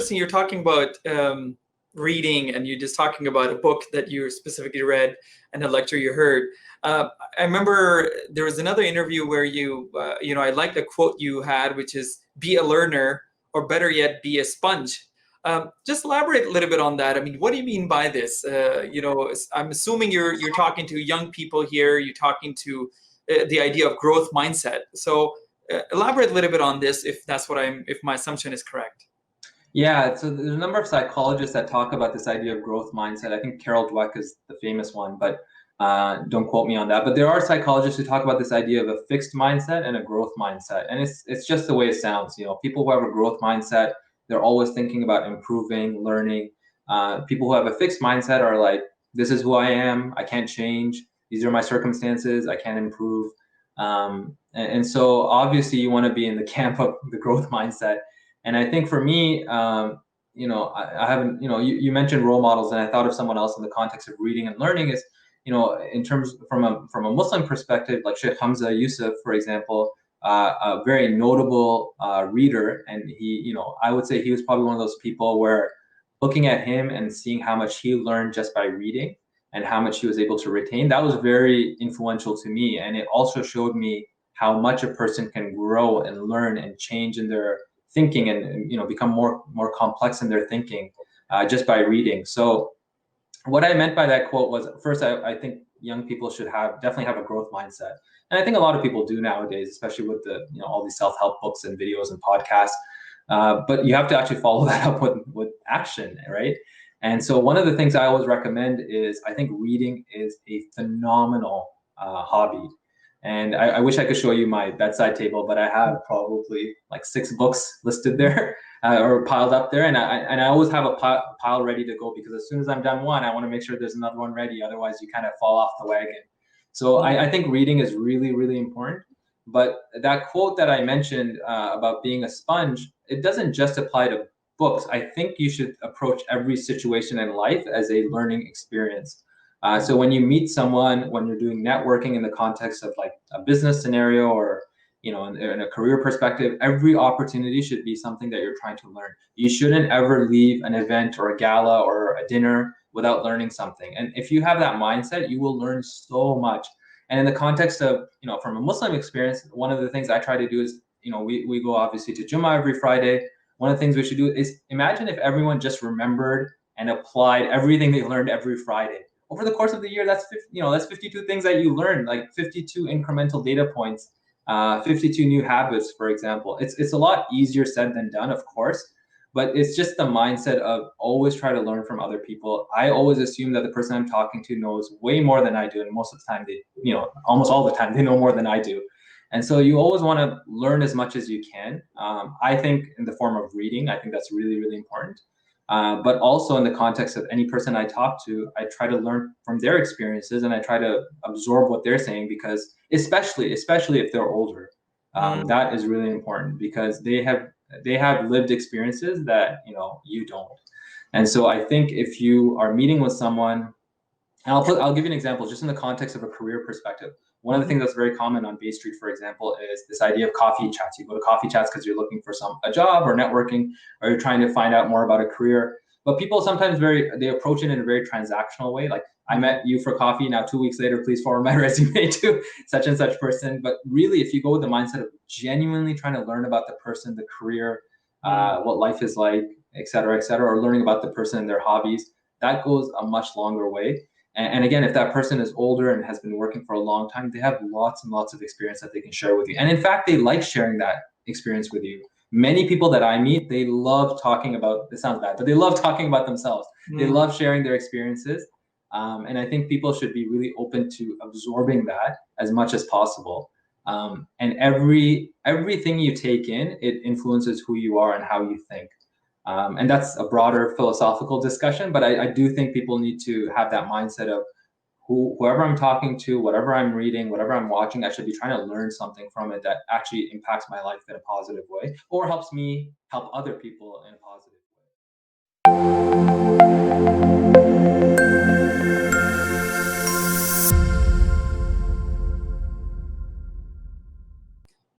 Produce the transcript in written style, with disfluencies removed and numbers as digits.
interesting. You're talking about reading, and you're just talking about a book that you specifically read and a lecture you heard. I remember there was another interview where I like the quote you had, which is "Be a learner, or better yet, be a sponge." Just elaborate a little bit on that. I mean, what do you mean by this? I'm assuming you're talking to young people here. You're talking to the idea of growth mindset. So elaborate a little bit on this, if my assumption is correct. Yeah, so there's a number of psychologists that talk about this idea of growth mindset. I think Carol Dweck is the famous one, but don't quote me on that. But there are psychologists who talk about this idea of a fixed mindset and a growth mindset, and it's just the way it sounds. People who have a growth mindset, they're always thinking about improving, learning. People who have a fixed mindset are like, this is who I am. I can't change. These are my circumstances. I can't improve. And so obviously you want to be in the camp of the growth mindset. And I think for me, I haven't, you mentioned role models, and I thought of someone else in the context of reading and learning is, in terms from a Muslim perspective, like Sheikh Hamza Yusuf, for example, a very notable reader. And he, I would say he was probably one of those people where looking at him and seeing how much he learned just by reading and how much he was able to retain, that was very influential to me. And it also showed me how much a person can grow and learn and change in their thinking and become more complex in their thinking just by reading. So what I meant by that quote was, first, I think young people should definitely have a growth mindset, and I think a lot of people do nowadays, especially with the all these self-help books and videos and podcasts. But you have to actually follow that up with action, right? And so one of the things I always recommend is, I think reading is a phenomenal hobby. And I wish I could show you my bedside table, but I have probably like 6 books listed there or piled up there. And I always have a pile ready to go, because as soon as I'm done one, I want to make sure there's another one ready. Otherwise, you kind of fall off the wagon. So I think reading is really, really important. But that quote that I mentioned about being a sponge, it doesn't just apply to books. I think you should approach every situation in life as a learning experience. So when you meet someone, when you're doing networking in the context of like a business scenario, or in a career perspective, every opportunity should be something that you're trying to learn. You shouldn't ever leave an event or a gala or a dinner without learning something. And if you have that mindset, you will learn so much. And in the context of, from a Muslim experience, one of the things I try to do is, we go obviously to Jummah every Friday. One of the things we should do is imagine if everyone just remembered and applied everything they learned every Friday. Over the course of the year, that's 52 things that you learn, like 52 incremental data points, 52 new habits, for example. It's a lot easier said than done, of course, but it's just the mindset of always try to learn from other people. I always assume that the person I'm talking to knows way more than I do, and most of the time almost all the time, they know more than I do. And so you always want to learn as much as you can. I think in the form of reading, I think that's really, really important. But also in the context of any person I talk to, I try to learn from their experiences, and I try to absorb what they're saying, because especially if they're older, that is really important, because they have lived experiences that you don't. And so I think if you are meeting with someone, and I'll give you an example just in the context of a career perspective. One of the things that's very common on Bay Street, for example, is this idea of coffee chats. You go to coffee chats because you're looking for a job or networking, or you're trying to find out more about a career. But people sometimes they approach it in a very transactional way. Like, I met you for coffee. Now 2 weeks later, please forward my resume to such and such person. But really, if you go with the mindset of genuinely trying to learn about the person, the career, what life is like, et cetera, or learning about the person and their hobbies, that goes a much longer way. And again, if that person is older and has been working for a long time, they have lots and lots of experience that they can share with you. And in fact, they like sharing that experience with you. Many people that I meet, they love talking about, this sounds bad, but they love talking about themselves. They love sharing their experiences. And I think people should be really open to absorbing that as much as possible. And everything you take in, it influences who you are and how you think. And that's a broader philosophical discussion, but I do think people need to have that mindset of whoever I'm talking to, whatever I'm reading, whatever I'm watching, I should be trying to learn something from it that actually impacts my life in a positive way, or helps me help other people in a positive way.